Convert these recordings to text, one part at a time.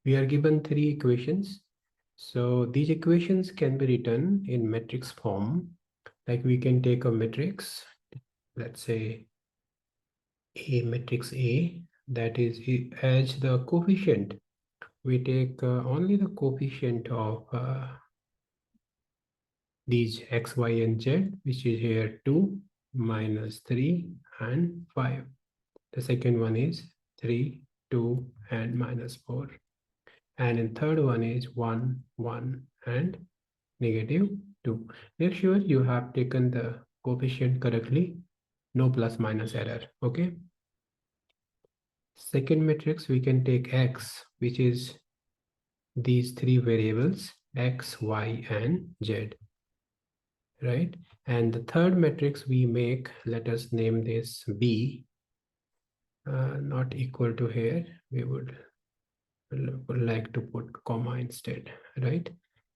we are given three equations. So these equations can be written in matrix form. Like we can take a matrix, let's say A matrix A, that is as the coefficient. We take only the coefficient of these x, y, and z, which is here 2, minus 3, and 5. The second one is 3, 2, and minus 4. And in third one is 1, 1, and negative 2. Make sure you have taken the coefficient correctly. No plus minus error. Okay. Second matrix, we can take x, which is these three variables, x, y, and z. Right. And the third matrix we make, let us name this B, not equal to here. We would like to put comma instead, right?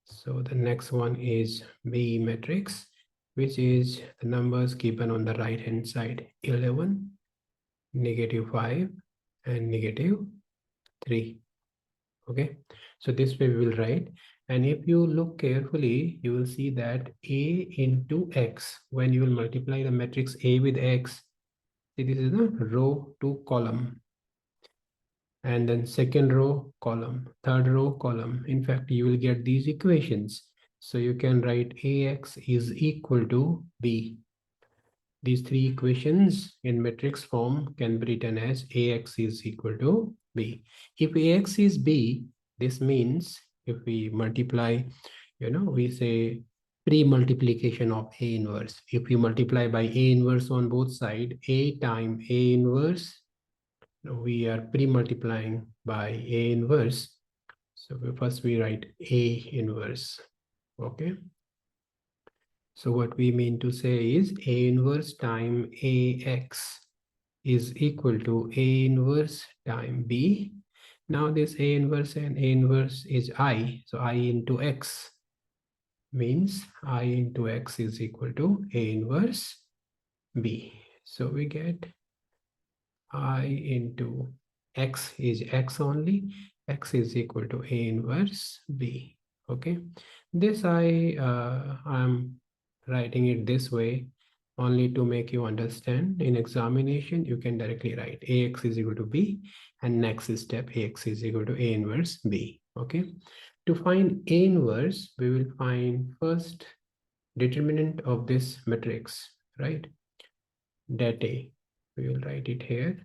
So the next one is B matrix, which is the numbers given on the right hand side, 11, negative 5, and negative 3. Okay, so this way we will write. And if you look carefully, you will see that A into X, when you will multiply the matrix A with X, see, this is the row to column. And then second row column, third row column. In fact, you will get these equations. So you can write AX is equal to B. These three equations in matrix form can be written as AX is equal to B. If AX is B, this means if we multiply, we say pre-multiplication of A inverse. If we multiply by A inverse on both sides, A times A inverse, we are pre-multiplying by A inverse. So first we write A inverse. Okay. So what we mean to say is A inverse time AX is equal to A inverse time B. Now this A inverse and A inverse is I. So I into X means I into X is equal to A inverse B. So we get I into X is X only. X is equal to A inverse B. Okay. This I'm writing it this way only to make you understand. In examination, you can directly write AX is equal to B, and next step AX is equal to A inverse B. Okay. To find A inverse, we will find first determinant of this matrix, right? Dat A. We will write it here.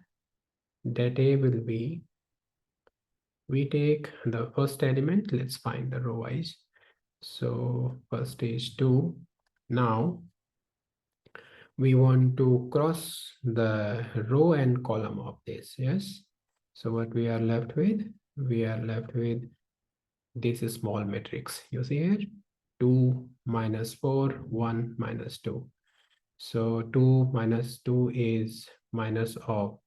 Dat A will be, we take the first element, let's find the row wise. So first is 2. Now we want to cross the row and column of this. Yes. So what we are left with? We are left with this small matrix. You see here, 2 minus 4, 1 minus 2. So 2 minus 2 is minus of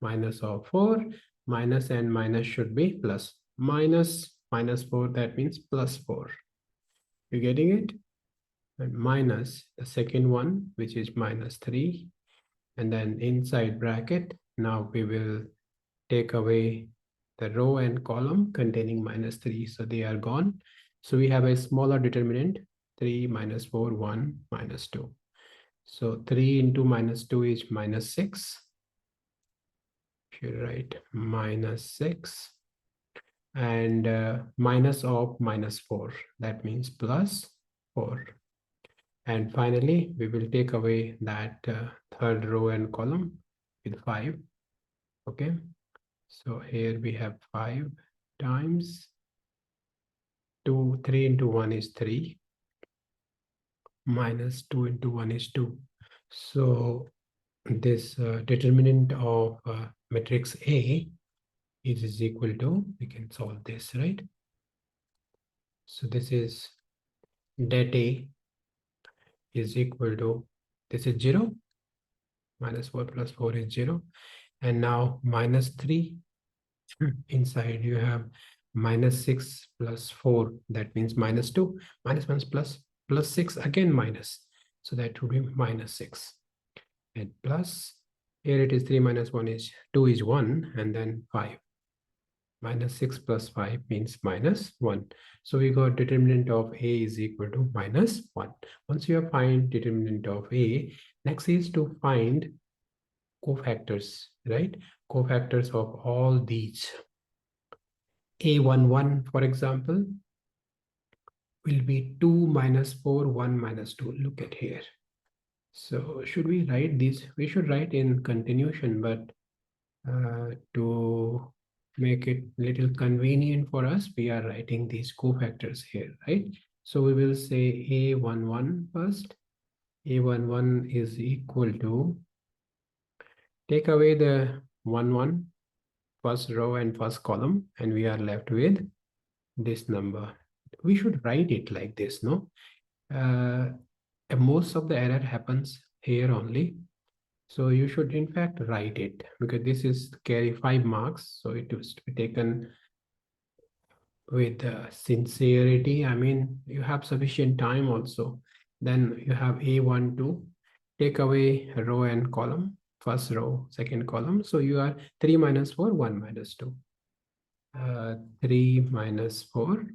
4. Minus and minus should be plus. Minus 4, that means plus 4. You getting it? And minus the second one, which is minus 3. And then inside bracket, now we will take away the row and column containing minus 3. So they are gone. So we have a smaller determinant, 3 minus 4, 1 minus 2. So 3 into minus 2 is minus 6. Should write minus 6. And minus of minus 4. That means plus 4. And finally, we will take away that third row and column with 5. Okay. So here we have 5 times 2. 3 into 1 is 3. Minus 2 into 1 is 2. So this determinant of matrix A is equal to, we can solve this, right? So this is dat A is equal to, this is 0. Minus 4 plus 4 is 0. And now minus 3. Inside you have minus 6 plus 4. That means minus 2. Minus 1 plus 6, again minus. So that would be minus 6. And plus, here it is 3 minus 1 is 2 is 1, and then 5. Minus 6 plus 5 means minus 1. So we got determinant of A is equal to minus 1. Once you have find determinant of A, next is to find cofactors, right? Cofactors of all these. A11, for example, will be 2 minus 4, 1 minus 2. Look at here. So should we write this? We should write in continuation, but to make it little convenient for us, we are writing these cofactors here, right? So we will say A11 first. A11 is equal to, take away the 1, first row and first column, and we are left with this number. We should write it like this, no? And most of the error happens here only. So you should in fact write it, because this is carry 5 marks. So it was to be taken with sincerity. I mean, you have sufficient time also. Then you have A12, take away row and column, first row, second column. So you are 3 minus 4, 1 minus 2. 3 minus 4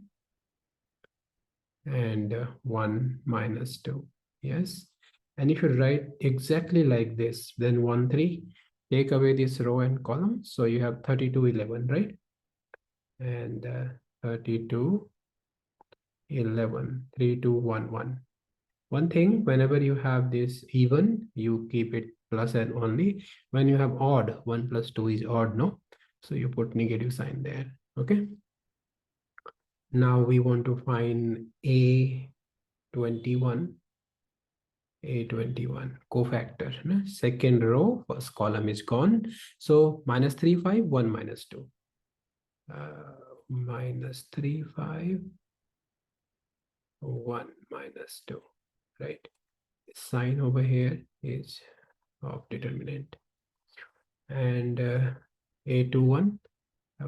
and 1 minus 2. Yes. And if you write exactly like this, then 1, 3, take away this row and column. So you have 32, 11, right? And 32, 11, 3, 2, 1, 1. One thing, whenever you have this even, you keep it plus and only. When you have odd, 1 plus 2 is odd, no? So you put negative sign there, okay? Now we want to find A21. A21 cofactor. No? Second row, first column is gone. So minus 3, 5, 1 minus 2. Minus 3, 5, 1 minus 2, right? Sign over here is of determinant. And A21,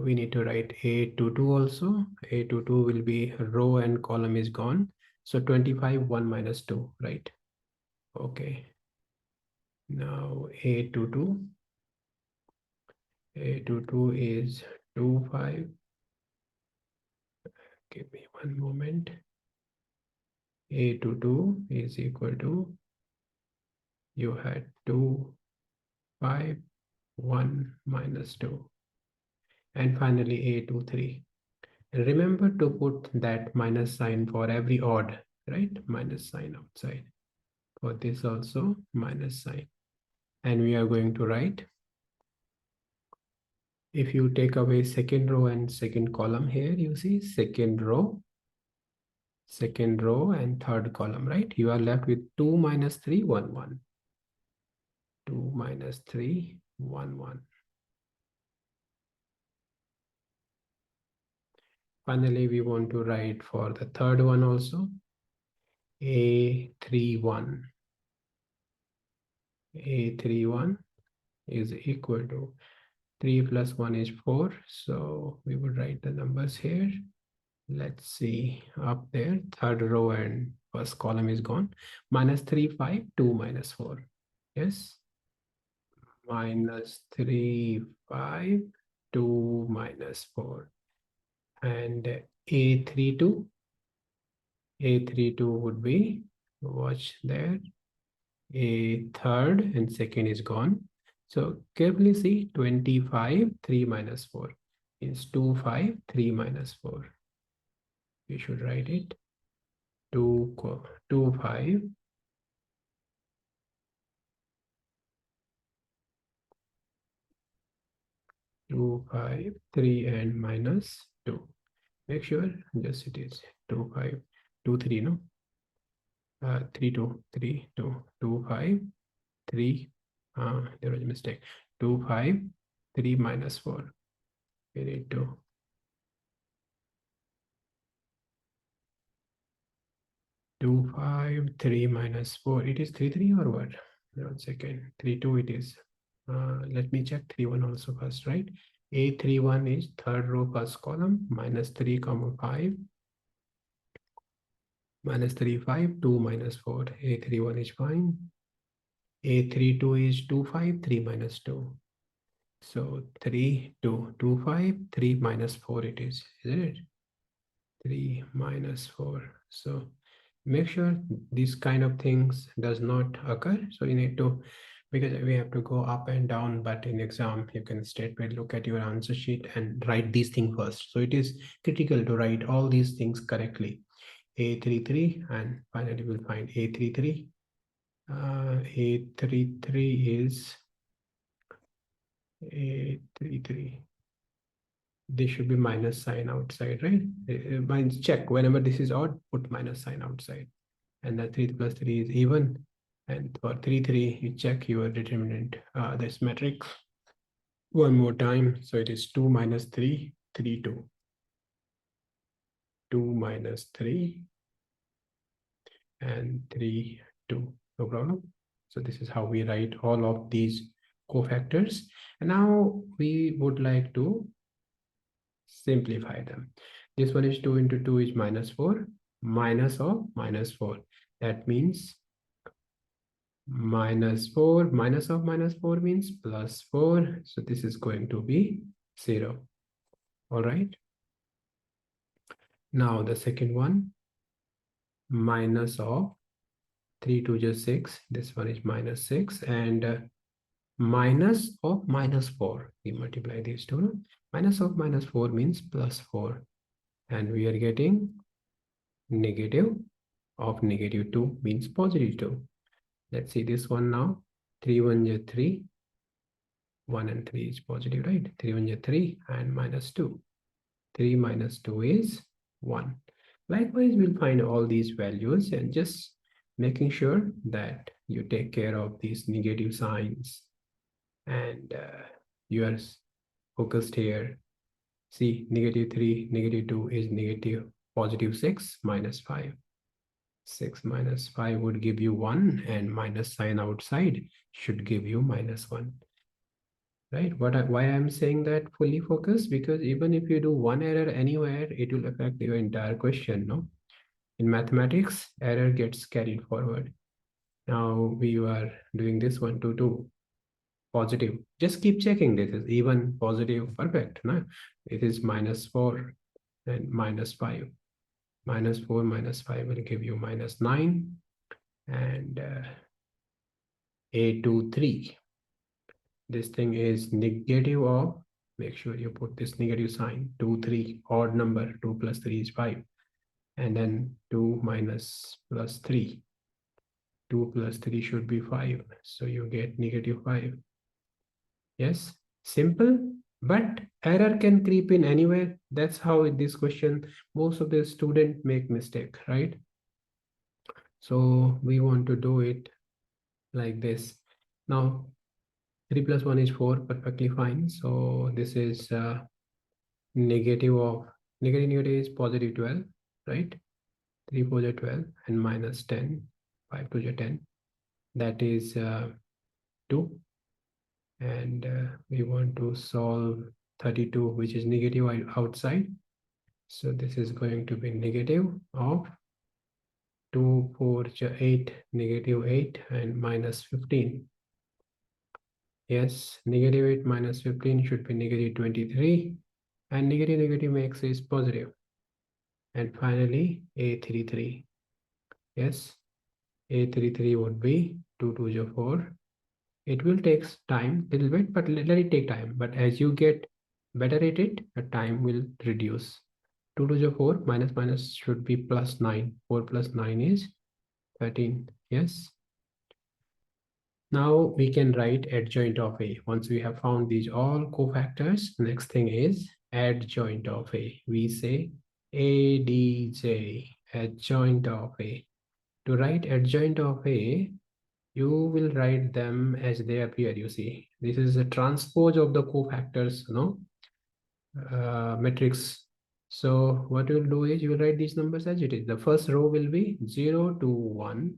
we need to write A22 also. A22 will be row and column is gone. So 25, 1 minus 2, right? Okay. Now A22. A22 is 2, 5. Give me one moment. A22 is equal to, you had 2, 5, 1 minus 2. And finally A23. Remember to put that minus sign for every odd, right? Minus sign outside. For this also minus sign. And we are going to write, if you take away second row and second column here, you see second row and third column, right? You are left with 2 minus 3, 1, 1. 2 minus 3, 1, 1. Finally, we want to write for the third one also, A31. A31 is equal to 3 plus 1 is 4. So we would write the numbers here. Let's see up there, third row and first column is gone. Minus 3, 5, 2 minus 4. Yes. Minus 3, 5, 2 minus 4. And A32 would be, watch there, a third and second is gone. So carefully see, 25, 3 minus 4 is 2, 5, 3 minus 4. We should write it 2, 2, 5, 2, 5, 3 and minus 2. Make sure just it is 2, 5, 2, 3, no? 3, 2, 3, 2, 2, 5, 3. There was a mistake. 2, 5, 3 minus 4. We need to 2, 5, 3 minus 4. It is 3, 3 or what? 1 second. 3, 2 it is. Let me check 3, 1 also first, right? A31 is third row first column, minus 3, 5. Minus 3, 5, 2 minus 4. A31 is fine. A32 is 2, 5, 3 minus 2. So 3, 2, 2, 5, 3 minus 4 it is, isn't it? 3 minus 4. So make sure these kind of things does not occur. So you need to, because we have to go up and down, but in exam, you can straightway look at your answer sheet and write these things first. So it is critical to write all these things correctly. A33, and finally we'll find A33. A33 is A33. This should be minus sign outside, right? Minus check whenever this is odd, put minus sign outside. And that 3 plus 3 is even. And for 3, 3, you check your determinant, this matrix one more time. So it is 2 minus 3, 3, 2. 2 minus 3 and 3, 2. No problem. So this is how we write all of these cofactors. And now we would like to simplify them. This one is 2 into 2 is minus 4, minus of minus 4. That means minus 4, minus of minus 4 means plus 4. So this is going to be 0. All right. Now the second one, minus of 3 to just 6. This one is minus 6, and minus of minus 4. We multiply these two. No? Minus of minus 4 means plus 4. And we are getting negative of negative 2 means positive 2. Let's see this one now. 3 1 is 3. 1 and 3 is positive, right? 3 1 is 3 and minus 2. 3 minus 2 is 1. Likewise, we'll find all these values and just making sure that you take care of these negative signs, and you are focused here. See, negative 3, negative 2 is negative, positive 6 minus 5. 6 minus 5 would give you 1, and minus sign outside should give you minus 1. Right? Why I'm saying that fully focused? Because even if you do one error anywhere, it will affect your entire question, no? In mathematics, error gets carried forward. Now we are doing this one to 2. Positive. Just keep checking. This is even, positive, perfect. No? It is minus 4 and minus 5. Minus 4 minus 5 will give you minus 9. And A23. This thing is negative of, make sure you put this negative sign, 2, 3, odd number, 2 plus 3 is 5. And then 2 minus plus 3. 2 plus 3 should be 5. So you get negative 5. Yes, simple, but error can creep in anywhere. That's how this question, most of the students make mistake, right? So we want to do it like this. Now, 3 plus 1 is 4, perfectly fine. So this is negative of, negative is positive 12, right? 3 4 is 12 and minus 10, 5 2 is 10. That is 2. And we want to solve 32, which is negative outside. So this is going to be negative of 2 4 8, negative 8 and minus 15. Yes, negative 8 minus 15 should be negative 23, and negative makes is positive. And finally, A33. Yes, A33 would be 2 2 is 4. It will take time a little bit, but let it take time. But as you get better at it, the time will reduce. 2 to the 4 minus minus should be plus 9. 4 plus 9 is 13. Yes. Now we can write adjoint of A. Once we have found these all cofactors, next thing is adjoint of A. We say ADJ, adjoint of A. To write adjoint of A, you will write them as they appear. You see, this is a transpose of the cofactors, matrix. So what you will do is you will write these numbers as it is. The first row will be 0 to 1.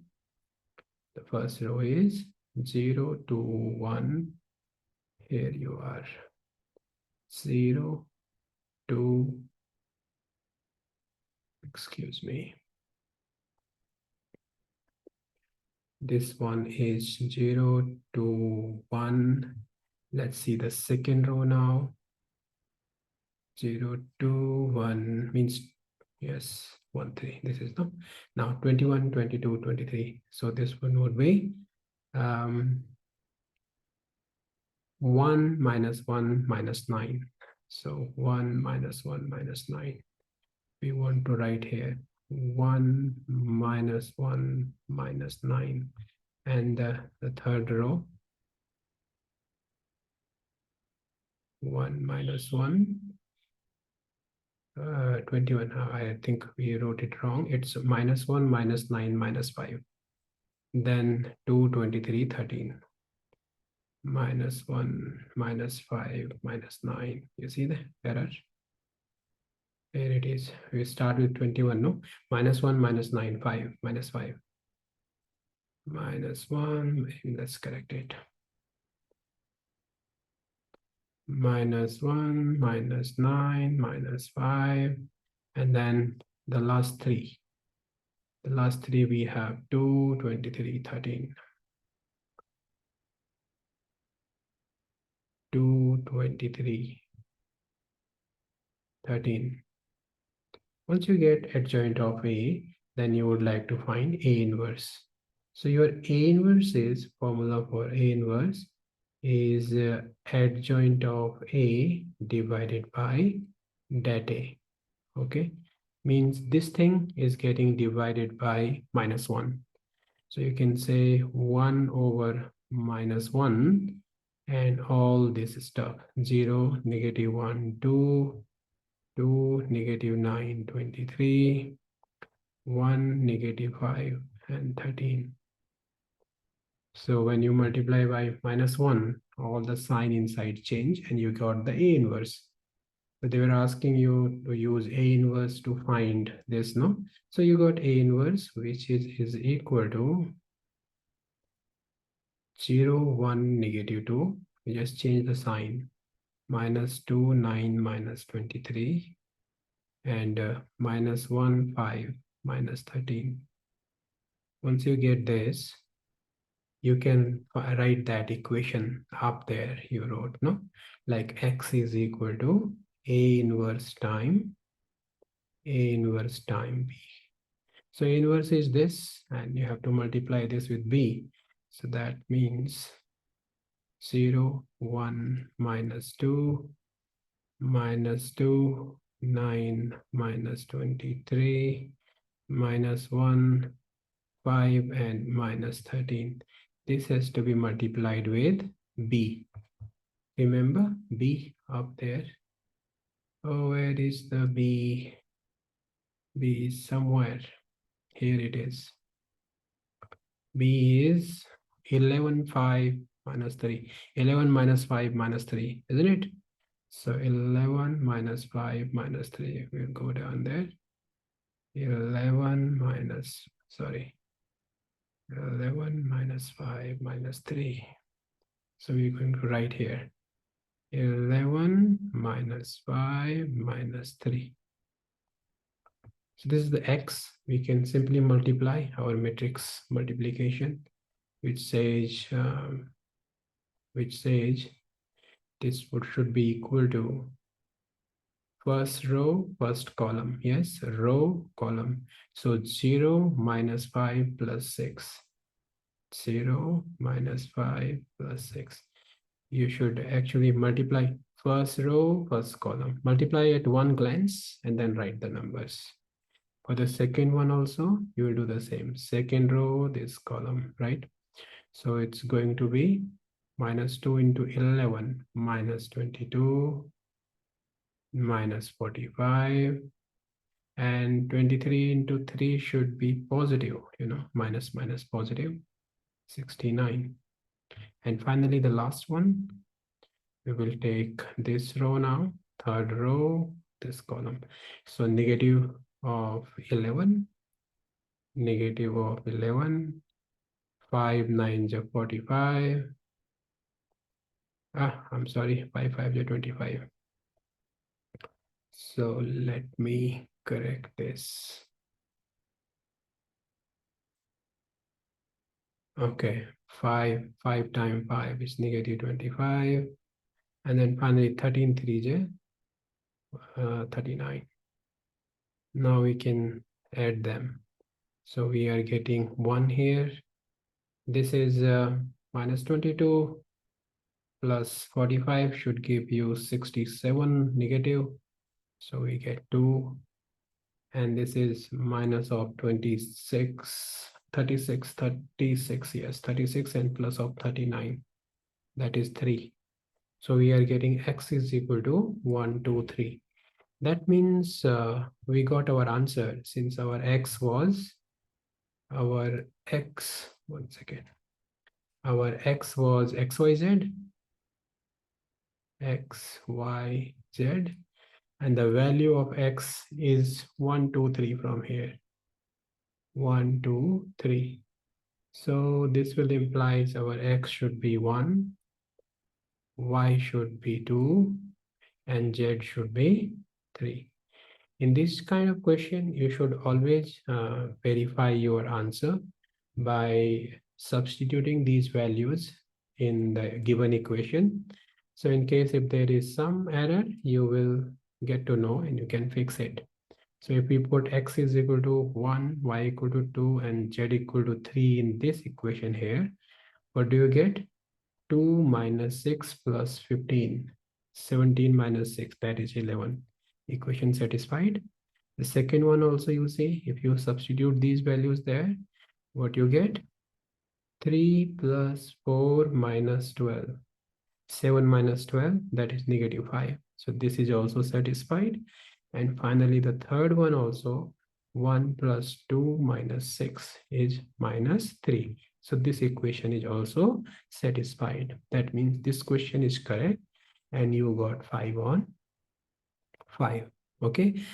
The first row is 0 to 1. Here you are. 0 to, excuse me. This one is 0 to 1. Let's see the second row now. 0, 2, 1 means yes, 1, 3. This is the now 21, 22, 23. So this one would be 1 minus 1 minus 9. So 1 minus 1 minus 9. We want to write here 1 minus 1 minus 9. And the third row 1 minus 1 21. I think we wrote it wrong. It's minus 1 minus 9 minus 5. Then 2, 23, 13. Minus 1 minus 5 minus 9. You see the error? There it is. We start with 21, no? Minus 1 minus 9, 5 minus 5. Minus 1, let's correct it. Minus 1 minus 9 minus 5. And then the last three. The last three we have 2, 23, 13. 2, 23, 13. Once you get adjoint of A, then you would like to find A inverse. So your A inverse is, formula for A inverse is adjoint of A divided by dat A. Okay, means this thing is getting divided by minus 1. So you can say 1 over minus 1 and all this stuff 0, negative 1, 2, 2, negative 9, 23, 1, negative 5, and 13. So when you multiply by minus 1, all the sign inside change and you got the A inverse. So they were asking you to use A inverse to find this, no? So you got A inverse, which is equal to 0, 1, negative 2. We just change the sign. Minus 2, 9, minus 23. And minus 1, 5, minus 13. Once you get this, you can write that equation up there you wrote, no? Like x is equal to A inverse time B. So A inverse is this, and you have to multiply this with B. So that means 0, 1, minus 2, minus 2, 9, minus 23, minus 1, 5, and minus 13. This has to be multiplied with B. Remember B up there? Oh, where is the B? B is somewhere. Here it is. B is 11, 5, minus 3. 11 minus 5 minus 3, isn't it? So 11 minus 5 minus 3. We'll go down there. 11 minus, sorry. 11 minus 5 minus 3. So we're going to write here 11 minus 5 minus 3. So this is the x. We can simply multiply our matrix multiplication, which says this should be equal to first row, first column. Yes, row, column. So 0 minus 5 plus 6. 0 minus 5 plus 6. You should actually multiply first row, first column. Multiply at one glance and then write the numbers. For the second one also, you will do the same. Second row, this column, right? So it's going to be minus 2 into 11, minus 22, minus 45, and 23 into 3 should be positive, minus positive, 69. And finally, the last one, we will take this row now, third row, this column. So negative of 11, negative of 11, 5 9 is 45. I'm sorry, 5 5 is 25. So let me correct this. Okay, 5 times 5 is negative 25. And then finally 13 3 39. Now we can add them. So we are getting 1 here. This is minus 22 plus 45 should give you 67 negative. So we get 2. And this is minus of 26, 36, 36, yes, 36 and plus of 39. That is 3. So we are getting x is equal to 1, 2, 3. That means we got our answer since our x was our x, one second. Our x was xyz, xyz, and the value of x is 1, 2, 3 from here. 1, 2, 3. So this will imply our x should be 1, y should be 2, and z should be 3. In this kind of question, you should always verify your answer by substituting these values in the given equation. So in case if there is some error, you will get to know and you can fix it. So if we put x is equal to 1, y equal to 2, and z equal to 3 in this equation here, what do you get? 2 minus 6 plus 15. 17 minus 6, that is 11. Equation satisfied. The second one also you see, if you substitute these values there, what you get? 3 plus 4 minus 12. 7 minus 12, that is negative 5. So this is also satisfied. And finally, the third one also, 1 plus 2 minus 6 is minus 3. So this equation is also satisfied. That means this question is correct and you got 5 on 5. Okay.